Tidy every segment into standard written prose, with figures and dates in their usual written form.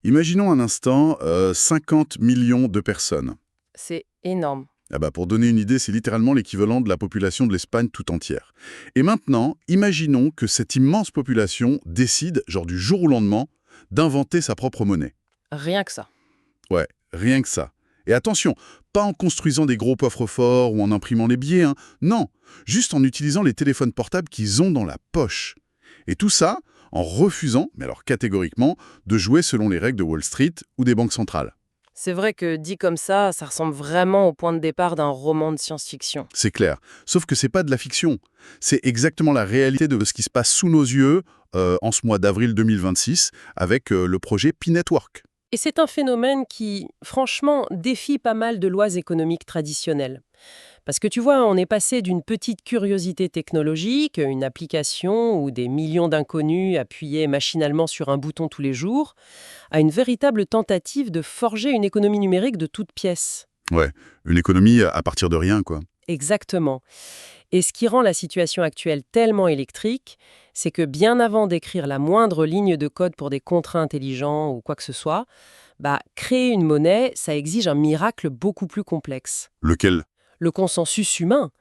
Imaginons un instant 50 millions de personnes. C'est énorme. Ah bah, pour donner une idée, c'est littéralement l'équivalent de la population de l'Espagne tout entière. Et maintenant, imaginons que cette immense population décide, genre du jour au lendemain, d'inventer sa propre monnaie. Rien que ça. Ouais, rien que ça. Et attention, pas en construisant des gros coffres-forts ou en imprimant les billets, hein. Non, juste en utilisant les téléphones portables qu'ils ont dans la poche. Et tout ça en refusant, mais alors catégoriquement, de jouer selon les règles de Wall Street ou des banques centrales. C'est vrai que dit comme ça ressemble vraiment au point de départ d'un roman de science-fiction. C'est clair. Sauf que c'est pas de la fiction. C'est exactement la réalité de ce qui se passe sous nos yeux en ce mois d'avril 2026 avec le projet P-Network. Et c'est un phénomène qui, franchement, défie pas mal de lois économiques traditionnelles. Parce que tu vois, on est passé d'une petite curiosité technologique, une application ou des millions d'inconnus appuyés machinalement sur un bouton tous les jours, à une véritable tentative de forger une économie numérique de toutes pièces. Ouais, une économie à partir de rien, quoi. Exactement. Et ce qui rend la situation actuelle tellement électrique, c'est que bien avant d'écrire la moindre ligne de code pour des contrats intelligents ou quoi que ce soit, créer une monnaie, ça exige un miracle beaucoup plus complexe. Lequel? Le consensus humain.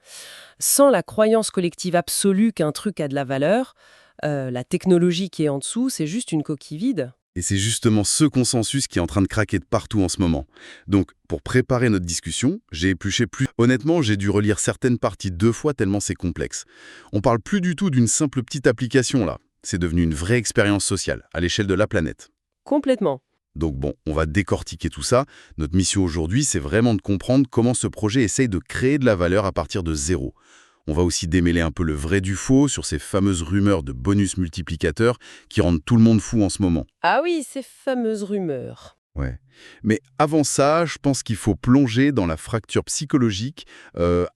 Sans la croyance collective absolue qu'un truc a de la valeur, la technologie qui est en dessous, c'est juste une coquille vide. Et c'est justement ce consensus qui est en train de craquer de partout en ce moment. Donc, pour préparer notre discussion, j'ai épluché plus. Honnêtement, j'ai dû relire certaines parties 2 fois tellement c'est complexe. On parle plus du tout d'une simple petite application là. C'est devenu une vraie expérience sociale, à l'échelle de la planète. Complètement. Donc bon, on va décortiquer tout ça. Notre mission aujourd'hui, c'est vraiment de comprendre comment ce projet essaye de créer de la valeur à partir de zéro. On va aussi démêler un peu le vrai du faux sur ces fameuses rumeurs de bonus multiplicateurs qui rendent tout le monde fou en ce moment. Ah oui, ces fameuses rumeurs. Ouais. Mais avant ça, je pense qu'il faut plonger dans la fracture psychologique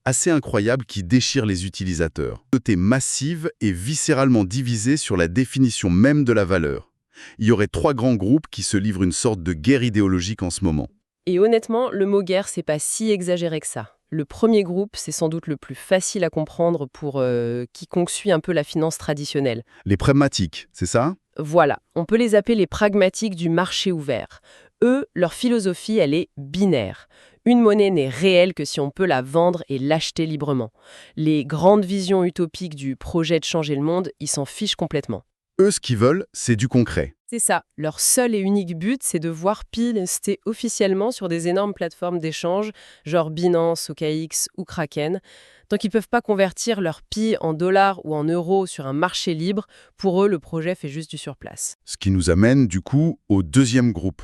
assez incroyable qui déchire les utilisateurs. Une communauté massive et viscéralement divisée sur la définition même de la valeur. Il y aurait 3 grands groupes qui se livrent une sorte de guerre idéologique en ce moment. Et honnêtement, le mot guerre, c'est pas si exagéré que ça. Le premier groupe, c'est sans doute le plus facile à comprendre pour quiconque suit un peu la finance traditionnelle. Les pragmatiques, c'est ça? Voilà, on peut les appeler les pragmatiques du marché ouvert. Eux, leur philosophie, elle est binaire. Une monnaie n'est réelle que si on peut la vendre et l'acheter librement. Les grandes visions utopiques du projet de changer le monde, ils s'en fichent complètement. Eux, ce qu'ils veulent, c'est du concret. C'est ça. Leur seul et unique but, c'est de voir Pi lister officiellement sur des énormes plateformes d'échange, genre Binance, OKX ou Kraken. Tant qu'ils ne peuvent pas convertir leur Pi en dollars ou en euros sur un marché libre, pour eux, le projet fait juste du surplace. Ce qui nous amène, du coup, au deuxième groupe.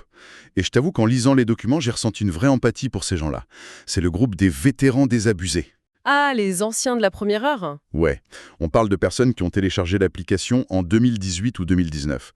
Et je t'avoue qu'en lisant les documents, j'ai ressenti une vraie empathie pour ces gens-là. C'est le groupe des vétérans désabusés. Ah, les anciens de la première heure? Ouais, on parle de personnes qui ont téléchargé l'application en 2018 ou 2019.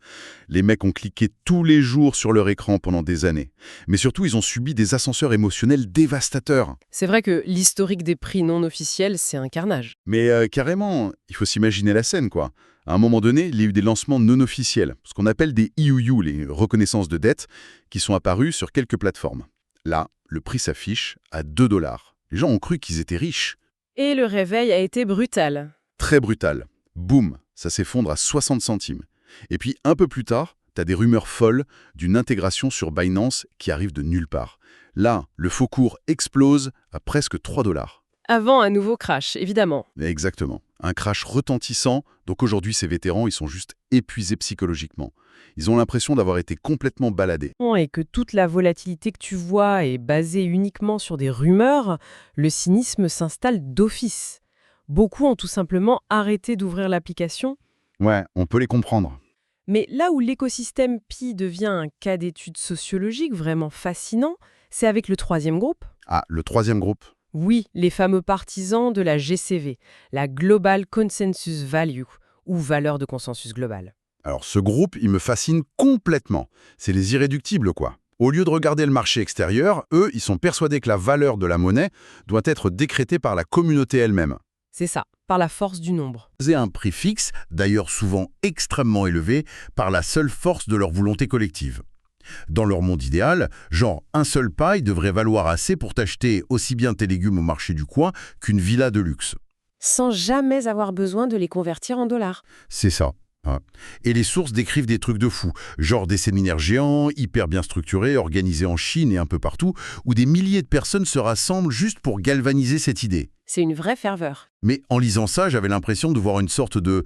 Les mecs ont cliqué tous les jours sur leur écran pendant des années. Mais surtout, ils ont subi des ascenseurs émotionnels dévastateurs. C'est vrai que l'historique des prix non officiels, c'est un carnage. Mais carrément, il faut s'imaginer la scène, quoi. À un moment donné, il y a eu des lancements non officiels, ce qu'on appelle des IOU, les reconnaissances de dette, qui sont apparus sur quelques plateformes. Là, le prix s'affiche à 2 dollars. Les gens ont cru qu'ils étaient riches. Et le réveil a été brutal. Très brutal. Boum, ça s'effondre à 60 centimes. Et puis, un peu plus tard, t'as des rumeurs folles d'une intégration sur Binance qui arrive de nulle part. Là, le faux cours explose à presque 3 dollars. Avant un nouveau crash, évidemment. Exactement. Un crash retentissant. Donc aujourd'hui, ces vétérans, ils sont juste épuisés psychologiquement. Ils ont l'impression d'avoir été complètement baladés. Et que toute la volatilité que tu vois est basée uniquement sur des rumeurs, le cynisme s'installe d'office. Beaucoup ont tout simplement arrêté d'ouvrir l'application. Ouais, on peut les comprendre. Mais là où l'écosystème Pi devient un cas d'étude sociologique vraiment fascinant, c'est avec le troisième groupe. Ah, le troisième groupe. Oui, les fameux partisans de la GCV, la Global Consensus Value, ou valeur de consensus global. Alors ce groupe, il me fascine complètement. C'est les irréductibles, quoi. Au lieu de regarder le marché extérieur, eux, ils sont persuadés que la valeur de la monnaie doit être décrétée par la communauté elle-même. C'est ça, par la force du nombre. C'est un prix fixe, d'ailleurs souvent extrêmement élevé, par la seule force de leur volonté collective. Dans leur monde idéal, genre un seul paille devrait valoir assez pour t'acheter aussi bien tes légumes au marché du coin qu'une villa de luxe. Sans jamais avoir besoin de les convertir en dollars. C'est ça. Ah. Et les sources décrivent des trucs de fou, genre des séminaires géants, hyper bien structurés, organisés en Chine et un peu partout, où des milliers de personnes se rassemblent juste pour galvaniser cette idée. C'est une vraie ferveur. Mais en lisant ça, j'avais l'impression de voir une sorte de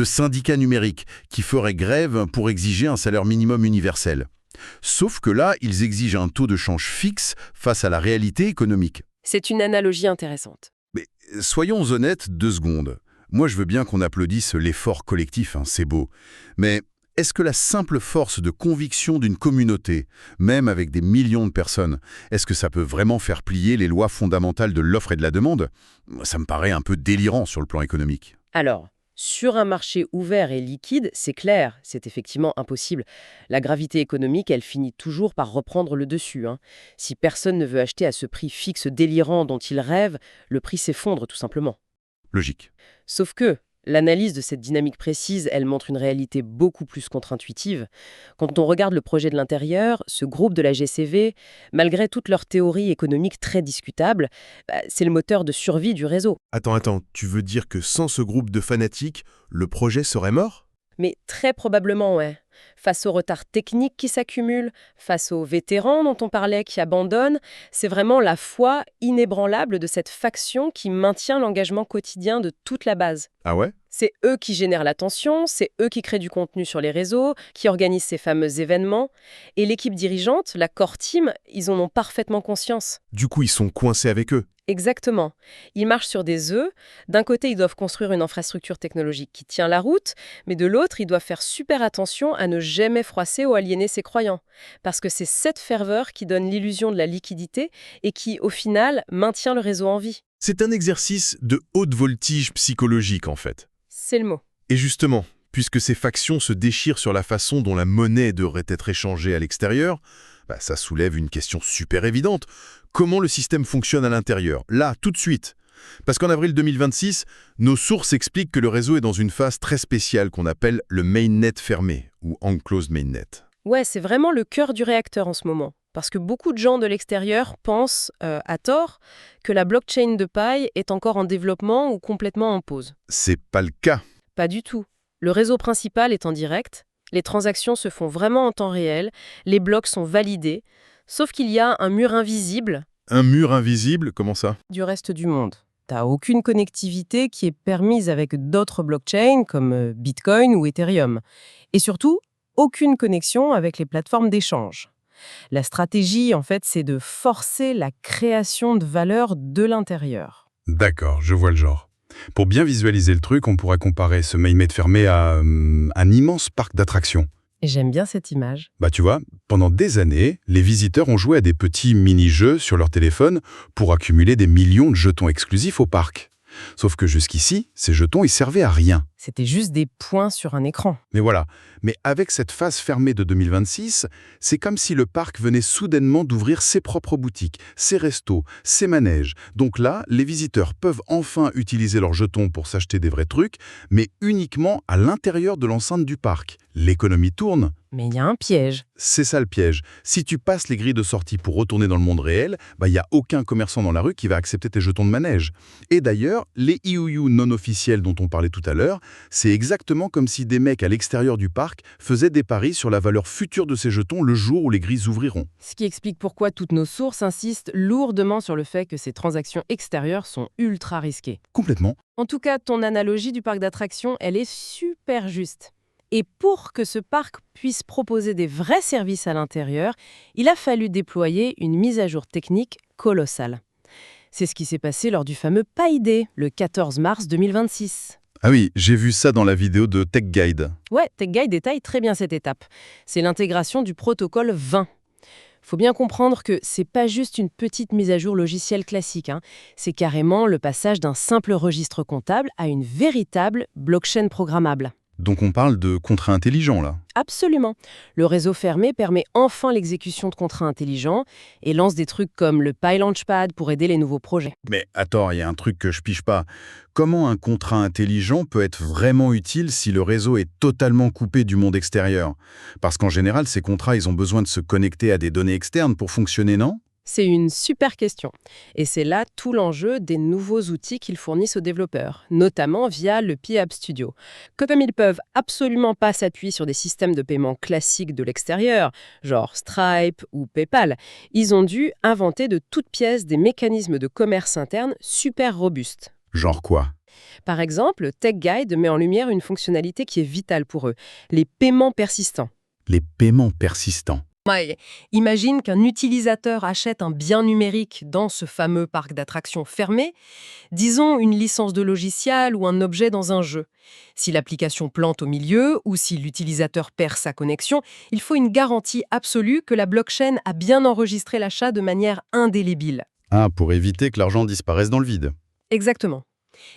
syndicat numérique qui ferait grève pour exiger un salaire minimum universel. Sauf que là, ils exigent un taux de change fixe face à la réalité économique. C'est une analogie intéressante. Mais soyons honnêtes 2 secondes. Moi, je veux bien qu'on applaudisse l'effort collectif, hein, c'est beau. Mais est-ce que la simple force de conviction d'une communauté, même avec des millions de personnes, est-ce que ça peut vraiment faire plier les lois fondamentales de l'offre et de la demande? Ça me paraît un peu délirant sur le plan économique. Alors, sur un marché ouvert et liquide, c'est clair, c'est effectivement impossible. La gravité économique, elle finit toujours par reprendre le dessus, hein. Si personne ne veut acheter à ce prix fixe délirant dont il rêve, le prix s'effondre tout simplement. Logique. Sauf que l'analyse de cette dynamique précise, elle montre une réalité beaucoup plus contre-intuitive. Quand on regarde le projet de l'intérieur, ce groupe de la GCV, malgré toutes leurs théories économiques très discutables, c'est le moteur de survie du réseau. Attends, tu veux dire que sans ce groupe de fanatiques, le projet serait mort? Mais très probablement, ouais. Face aux retards techniques qui s'accumulent, face aux vétérans dont on parlait qui abandonnent, c'est vraiment la foi inébranlable de cette faction qui maintient l'engagement quotidien de toute la base. Ah ouais? C'est eux qui génèrent l'attention, c'est eux qui créent du contenu sur les réseaux, qui organisent ces fameux événements. Et l'équipe dirigeante, la core team, ils en ont parfaitement conscience. Du coup, ils sont coincés avec eux. Exactement. Ils marchent sur des œufs. D'un côté, ils doivent construire une infrastructure technologique qui tient la route, mais de l'autre, ils doivent faire super attention à ne jamais froisser ou aliéner ses croyants. Parce que c'est cette ferveur qui donne l'illusion de la liquidité et qui, au final, maintient le réseau en vie. C'est un exercice de haute voltige psychologique, en fait. C'est le mot. Et justement, puisque ces factions se déchirent sur la façon dont la monnaie devrait être échangée à l'extérieur, ça soulève une question super évidente. Comment le système fonctionne à l'intérieur? Là, tout de suite. Parce qu'en avril 2026, nos sources expliquent que le réseau est dans une phase très spéciale qu'on appelle le mainnet fermé, ou enclosed mainnet. Ouais, c'est vraiment le cœur du réacteur en ce moment. Parce que beaucoup de gens de l'extérieur pensent, à tort, que la blockchain de paille est encore en développement ou complètement en pause. C'est pas le cas. Pas du tout. Le réseau principal est en direct, les transactions se font vraiment en temps réel, les blocs sont validés, sauf qu'il y a un mur invisible. Un mur invisible, comment ça? Du reste du monde. T'as aucune connectivité qui est permise avec d'autres blockchains comme Bitcoin ou Ethereum. Et surtout, aucune connexion avec les plateformes d'échange. La stratégie, en fait, c'est de forcer la création de valeur de l'intérieur. D'accord, je vois le genre. Pour bien visualiser le truc, on pourrait comparer ce mainnet fermé à un immense parc d'attractions. Et j'aime bien cette image. Tu vois, pendant des années, les visiteurs ont joué à des petits mini-jeux sur leur téléphone pour accumuler des millions de jetons exclusifs au parc. Sauf que jusqu'ici, ces jetons, ils servaient à rien. C'était juste des points sur un écran. Mais voilà. Mais avec cette phase fermée de 2026, c'est comme si le parc venait soudainement d'ouvrir ses propres boutiques, ses restos, ses manèges. Donc là, les visiteurs peuvent enfin utiliser leurs jetons pour s'acheter des vrais trucs, mais uniquement à l'intérieur de l'enceinte du parc. L'économie tourne. Mais il y a un piège. C'est ça le piège. Si tu passes les grilles de sortie pour retourner dans le monde réel, il n'y a aucun commerçant dans la rue qui va accepter tes jetons de manège. Et d'ailleurs, les IOU non officiels dont on parlait tout à l'heure, c'est exactement comme si des mecs à l'extérieur du parc faisaient des paris sur la valeur future de ces jetons le jour où les grilles ouvriront. Ce qui explique pourquoi toutes nos sources insistent lourdement sur le fait que ces transactions extérieures sont ultra risquées. Complètement. En tout cas, ton analogie du parc d'attractions, elle est super juste. Et pour que ce parc puisse proposer des vrais services à l'intérieur, il a fallu déployer une mise à jour technique colossale. C'est ce qui s'est passé lors du fameux Pi Day, le 14 mars 2026. Ah oui, j'ai vu ça dans la vidéo de Tech Guide. Ouais, Tech Guide détaille très bien cette étape. C'est l'intégration du protocole 20. Faut bien comprendre que c'est pas juste une petite mise à jour logicielle classique, hein. C'est carrément le passage d'un simple registre comptable à une véritable blockchain programmable. Donc on parle de contrats intelligents là. Absolument. Le réseau fermé permet enfin l'exécution de contrats intelligents et lance des trucs comme le Pi Launchpad pour aider les nouveaux projets. Mais attends, il y a un truc que je pige pas. Comment un contrat intelligent peut être vraiment utile si le réseau est totalement coupé du monde extérieur? Parce qu'en général, ces contrats, ils ont besoin de se connecter à des données externes pour fonctionner, non? C'est une super question. Et c'est là tout l'enjeu des nouveaux outils qu'ils fournissent aux développeurs, notamment via le Pi-App Studio. Comme ils peuvent absolument pas s'appuyer sur des systèmes de paiement classiques de l'extérieur, genre Stripe ou PayPal, ils ont dû inventer de toutes pièces des mécanismes de commerce interne super robustes. Genre quoi? Par exemple, Tech Guide met en lumière une fonctionnalité qui est vitale pour eux, les paiements persistants. Les paiements persistants. Ouais. Imagine qu'un utilisateur achète un bien numérique dans ce fameux parc d'attractions fermé, disons une licence de logiciel ou un objet dans un jeu. Si l'application plante au milieu ou si l'utilisateur perd sa connexion, il faut une garantie absolue que la blockchain a bien enregistré l'achat de manière indélébile. Ah, pour éviter que l'argent disparaisse dans le vide. Exactement.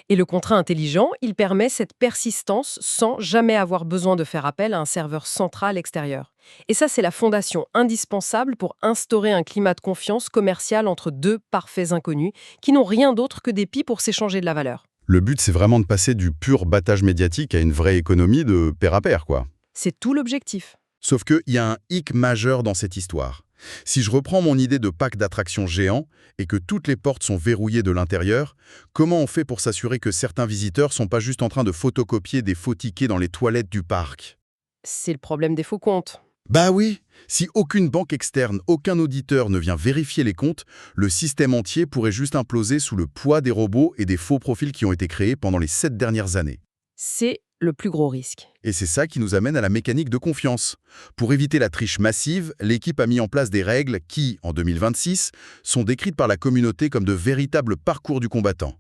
Et le contrat intelligent, il permet cette persistance sans jamais avoir besoin de faire appel à un serveur central extérieur. Et ça, c'est la fondation indispensable pour instaurer un climat de confiance commerciale entre deux parfaits inconnus qui n'ont rien d'autre que des pis pour s'échanger de la valeur. Le but, c'est vraiment de passer du pur battage médiatique à une vraie économie de pair à pair, quoi. C'est tout l'objectif. Sauf qu'il y a un hic majeur dans cette histoire. Si je reprends mon idée de parc d'attractions géant et que toutes les portes sont verrouillées de l'intérieur, comment on fait pour s'assurer que certains visiteurs sont pas juste en train de photocopier des faux tickets dans les toilettes du parc? C'est le problème des faux comptes. Bah oui, si aucune banque externe, aucun auditeur ne vient vérifier les comptes, le système entier pourrait juste imploser sous le poids des robots et des faux profils qui ont été créés pendant les 7 dernières années. C'est le plus gros risque. Et c'est ça qui nous amène à la mécanique de confiance. Pour éviter la triche massive, l'équipe a mis en place des règles qui, en 2026, sont décrites par la communauté comme de véritables parcours du combattant.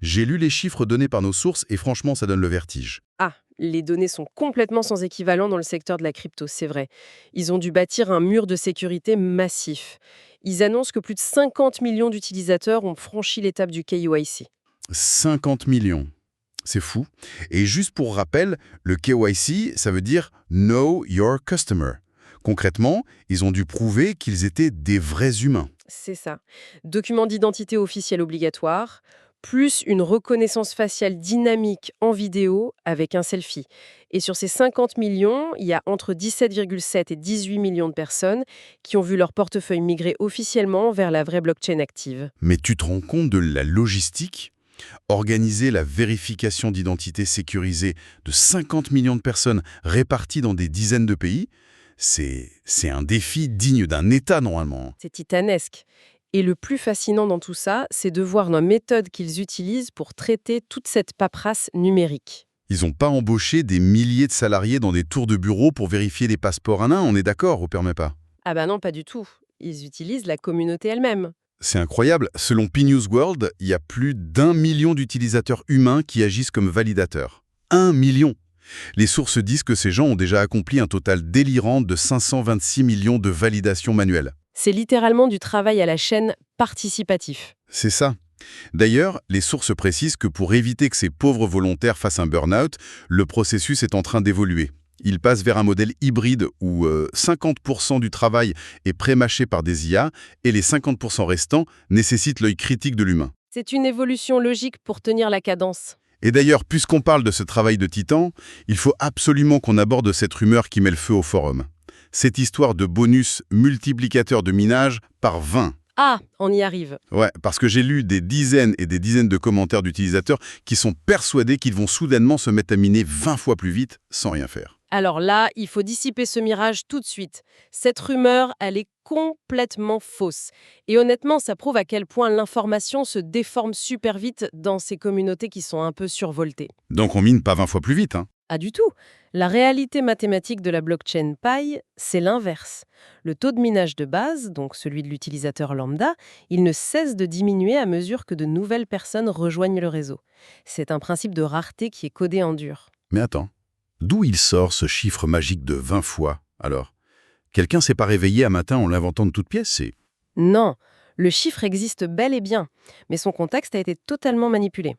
J'ai lu les chiffres donnés par nos sources et franchement, ça donne le vertige. Ah, les données sont complètement sans équivalent dans le secteur de la crypto, c'est vrai. Ils ont dû bâtir un mur de sécurité massif. Ils annoncent que plus de 50 millions d'utilisateurs ont franchi l'étape du KYC. 50 millions. C'est fou. Et juste pour rappel, le KYC, ça veut dire Know Your Customer. Concrètement, ils ont dû prouver qu'ils étaient des vrais humains. C'est ça. Document d'identité officiel obligatoire, plus une reconnaissance faciale dynamique en vidéo avec un selfie. Et sur ces 50 millions, il y a entre 17,7 et 18 millions de personnes qui ont vu leur portefeuille migrer officiellement vers la vraie blockchain active. Mais tu te rends compte de la logistique ? Organiser la vérification d'identité sécurisée de 50 millions de personnes réparties dans des dizaines de pays, c'est un défi digne d'un État normalement. C'est titanesque. Et le plus fascinant dans tout ça, c'est de voir la méthode qu'ils utilisent pour traiter toute cette paperasse numérique. Ils n'ont pas embauché des milliers de salariés dans des tours de bureau pour vérifier des passeports un à un, on est d'accord, ou permet pas? Ah bah non, pas du tout. Ils utilisent la communauté elle-même. C'est incroyable. Selon P-News World, il y a plus d'1 million d'utilisateurs humains qui agissent comme validateurs. 1 million! Les sources disent que ces gens ont déjà accompli un total délirant de 526 millions de validations manuelles. C'est littéralement du travail à la chaîne participatif. C'est ça. D'ailleurs, les sources précisent que pour éviter que ces pauvres volontaires fassent un burn-out, le processus est en train d'évoluer. Il passe vers un modèle hybride où 50% du travail est pré-mâché par des IA et les 50% restants nécessitent l'œil critique de l'humain. C'est une évolution logique pour tenir la cadence. Et d'ailleurs, puisqu'on parle de ce travail de titan, il faut absolument qu'on aborde cette rumeur qui met le feu au forum. Cette histoire de bonus multiplicateur de minage par 20. Ah, on y arrive. Ouais, parce que j'ai lu des dizaines et des dizaines de commentaires d'utilisateurs qui sont persuadés qu'ils vont soudainement se mettre à miner 20 fois plus vite sans rien faire. Alors là, il faut dissiper ce mirage tout de suite. Cette rumeur, elle est complètement fausse. Et honnêtement, ça prouve à quel point l'information se déforme super vite dans ces communautés qui sont un peu survoltées. Donc on mine pas 20 fois plus vite, hein. Ah du tout. La réalité mathématique de la blockchain Pi, c'est l'inverse. Le taux de minage de base, donc celui de l'utilisateur lambda, il ne cesse de diminuer à mesure que de nouvelles personnes rejoignent le réseau. C'est un principe de rareté qui est codé en dur. Mais attends, d'où il sort ce chiffre magique de 20 fois, alors? Quelqu'un s'est pas réveillé un matin en l'inventant de toutes pièces, c'est... Non, le chiffre existe bel et bien, mais son contexte a été totalement manipulé.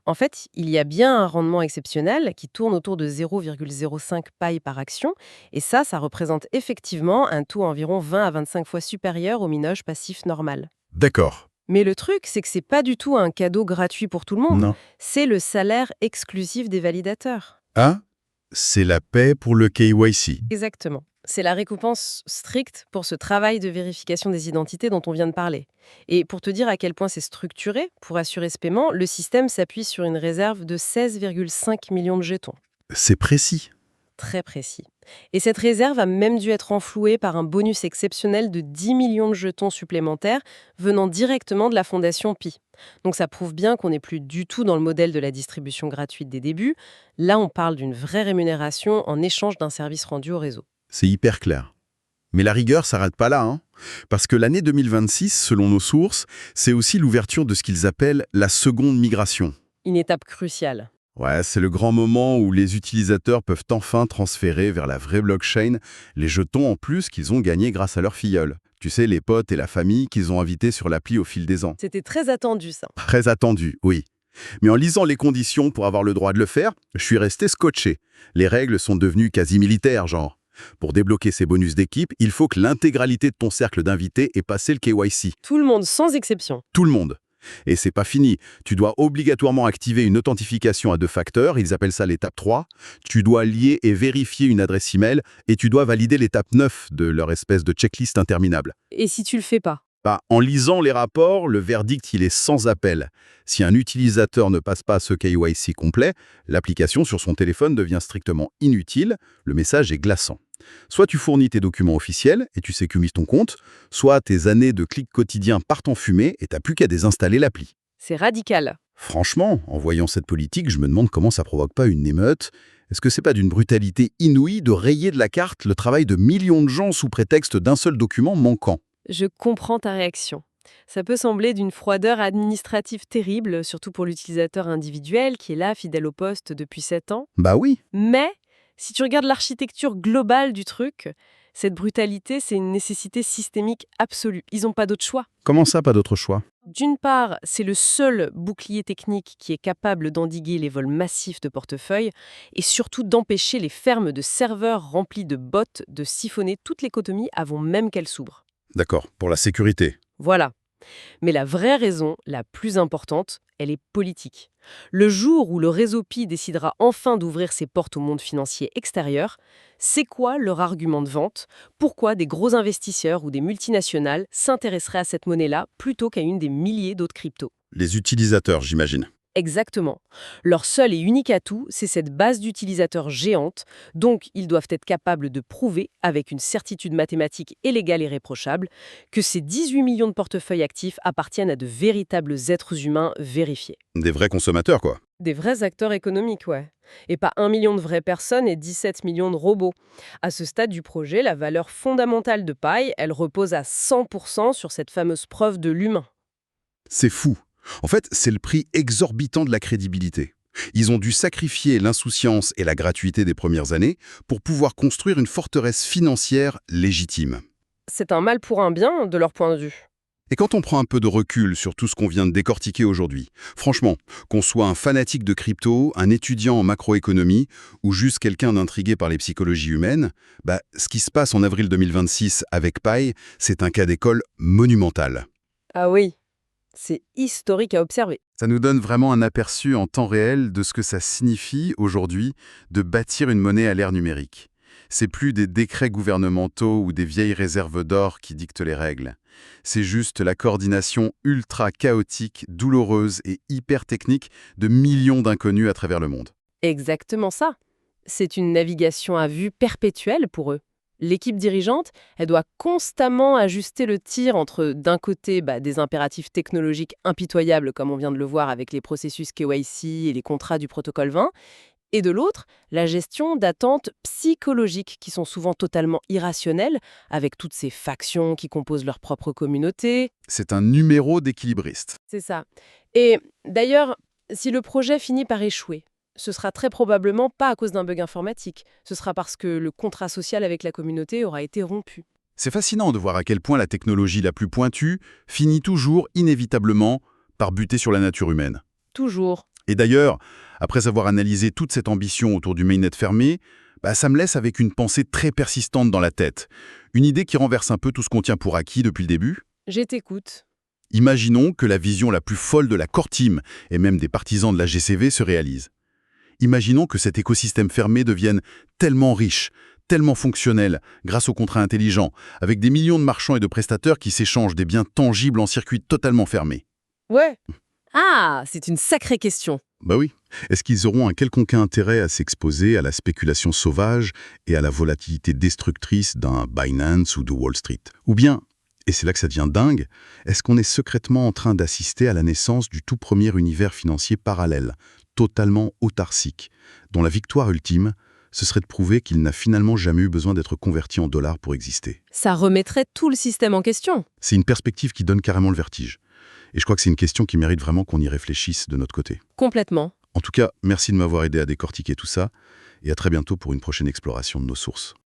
En fait, il y a bien un rendement exceptionnel qui tourne autour de 0,05 paille par action, et ça représente effectivement un taux environ 20 à 25 fois supérieur au minage passif normal. D'accord. Mais le truc, c'est que c'est pas du tout un cadeau gratuit pour tout le monde, Non. c'est le salaire exclusif des validateurs. Ah, c'est la paix pour le KYC. Exactement. C'est la récompense stricte pour ce travail de vérification des identités dont on vient de parler. Et pour te dire à quel point c'est structuré, pour assurer ce paiement, le système s'appuie sur une réserve de 16,5 millions de jetons. C'est précis. Très précis. Et cette réserve a même dû être enflouée par un bonus exceptionnel de 10 millions de jetons supplémentaires venant directement de la Fondation Pi. Donc ça prouve bien qu'on n'est plus du tout dans le modèle de la distribution gratuite des débuts. Là, on parle d'une vraie rémunération en échange d'un service rendu au réseau. C'est hyper clair. Mais la rigueur s'arrête pas là, hein. Parce que l'année 2026, selon nos sources, c'est aussi l'ouverture de ce qu'ils appellent la seconde migration. Une étape cruciale. Ouais, c'est le grand moment où les utilisateurs peuvent enfin transférer vers la vraie blockchain les jetons en plus qu'ils ont gagnés grâce à leur filleule. Tu sais, les potes et la famille qu'ils ont invités sur l'appli au fil des ans. C'était très attendu, ça. Très attendu, oui. Mais en lisant les conditions pour avoir le droit de le faire, je suis resté scotché. Les règles sont devenues quasi militaires, genre. Pour débloquer ces bonus d'équipe, il faut que l'intégralité de ton cercle d'invités ait passé le KYC. Tout le monde, sans exception. Tout le monde. Et c'est pas fini. Tu dois obligatoirement activer une authentification à 2 facteurs, ils appellent ça l'étape 3. Tu dois lier et vérifier une adresse email et tu dois valider l'étape 9 de leur espèce de checklist interminable. Et si tu le fais pas? En lisant les rapports, le verdict il est sans appel. Si un utilisateur ne passe pas ce KYC complet, l'application sur son téléphone devient strictement inutile, le message est glaçant. Soit tu fournis tes documents officiels et tu sécurises ton compte, soit tes années de clics quotidiens partent en fumée et t'as plus qu'à désinstaller l'appli. C'est radical. Franchement, en voyant cette politique, je me demande comment ça provoque pas une émeute. Est-ce que c'est pas d'une brutalité inouïe de rayer de la carte le travail de millions de gens sous prétexte d'un seul document manquant ? Je comprends ta réaction. Ça peut sembler d'une froideur administrative terrible, surtout pour l'utilisateur individuel qui est là, fidèle au poste depuis 7 ans. Bah oui. Mais, si tu regardes l'architecture globale du truc, cette brutalité, c'est une nécessité systémique absolue. Ils n'ont pas d'autre choix. Comment ça, pas d'autre choix ? D'une part, c'est le seul bouclier technique qui est capable d'endiguer les vols massifs de portefeuilles et surtout d'empêcher les fermes de serveurs remplis de bots de siphonner toute l'économie avant même qu'elle s'ouvre. D'accord, pour la sécurité. Voilà. Mais la vraie raison, la plus importante, elle est politique. Le jour où le réseau Pi décidera enfin d'ouvrir ses portes au monde financier extérieur, c'est quoi leur argument de vente? Pourquoi des gros investisseurs ou des multinationales s'intéresseraient à cette monnaie-là plutôt qu'à une des milliers d'autres cryptos? Les utilisateurs, j'imagine. Exactement. Leur seul et unique atout, c'est cette base d'utilisateurs géante, donc ils doivent être capables de prouver, avec une certitude mathématique et légale irréprochable, que ces 18 millions de portefeuilles actifs appartiennent à de véritables êtres humains vérifiés. Des vrais consommateurs, quoi. Des vrais acteurs économiques, ouais. Et pas 1 million de vraies personnes et 17 millions de robots. À ce stade du projet, la valeur fondamentale de Pi, elle repose à 100% sur cette fameuse preuve de l'humain. C'est fou. En fait, c'est le prix exorbitant de la crédibilité. Ils ont dû sacrifier l'insouciance et la gratuité des premières années pour pouvoir construire une forteresse financière légitime. C'est un mal pour un bien, de leur point de vue. Et quand on prend un peu de recul sur tout ce qu'on vient de décortiquer aujourd'hui, franchement, qu'on soit un fanatique de crypto, un étudiant en macroéconomie ou juste quelqu'un d'intrigué par les psychologies humaines, ce qui se passe en avril 2026 avec Pi, c'est un cas d'école monumental. Ah oui. C'est historique à observer. Ça nous donne vraiment un aperçu en temps réel de ce que ça signifie aujourd'hui de bâtir une monnaie à l'ère numérique. C'est plus des décrets gouvernementaux ou des vieilles réserves d'or qui dictent les règles. C'est juste la coordination ultra chaotique, douloureuse et hyper technique de millions d'inconnus à travers le monde. Exactement ça. C'est une navigation à vue perpétuelle pour eux. L'équipe dirigeante, elle doit constamment ajuster le tir entre, d'un côté, des impératifs technologiques impitoyables, comme on vient de le voir avec les processus KYC et les contrats du protocole 20, et de l'autre, la gestion d'attentes psychologiques qui sont souvent totalement irrationnelles, avec toutes ces factions qui composent leur propre communauté. C'est un numéro d'équilibriste. C'est ça. Et d'ailleurs, si le projet finit par échouer, ce sera très probablement pas à cause d'un bug informatique. Ce sera parce que le contrat social avec la communauté aura été rompu. C'est fascinant de voir à quel point la technologie la plus pointue finit toujours, inévitablement, par buter sur la nature humaine. Toujours. Et d'ailleurs, après avoir analysé toute cette ambition autour du mainnet fermé, ça me laisse avec une pensée très persistante dans la tête. Une idée qui renverse un peu tout ce qu'on tient pour acquis depuis le début. Je t'écoute. Imaginons que la vision la plus folle de la core team et même des partisans de la GCV se réalise. Imaginons que cet écosystème fermé devienne tellement riche, tellement fonctionnel grâce aux contrats intelligents, avec des millions de marchands et de prestataires qui s'échangent des biens tangibles en circuit totalement fermé. Ouais. Ah, c'est une sacrée question. Bah oui. Est-ce qu'ils auront un quelconque intérêt à s'exposer à la spéculation sauvage et à la volatilité destructrice d'un Binance ou de Wall Street? Ou bien, et c'est là que ça devient dingue, est-ce qu'on est secrètement en train d'assister à la naissance du tout premier univers financier parallèle, totalement autarcique, dont la victoire ultime, ce serait de prouver qu'il n'a finalement jamais eu besoin d'être converti en dollars pour exister? Ça remettrait tout le système en question. C'est une perspective qui donne carrément le vertige. Et je crois que c'est une question qui mérite vraiment qu'on y réfléchisse de notre côté. Complètement. En tout cas, merci de m'avoir aidé à décortiquer tout ça, et à très bientôt pour une prochaine exploration de nos sources.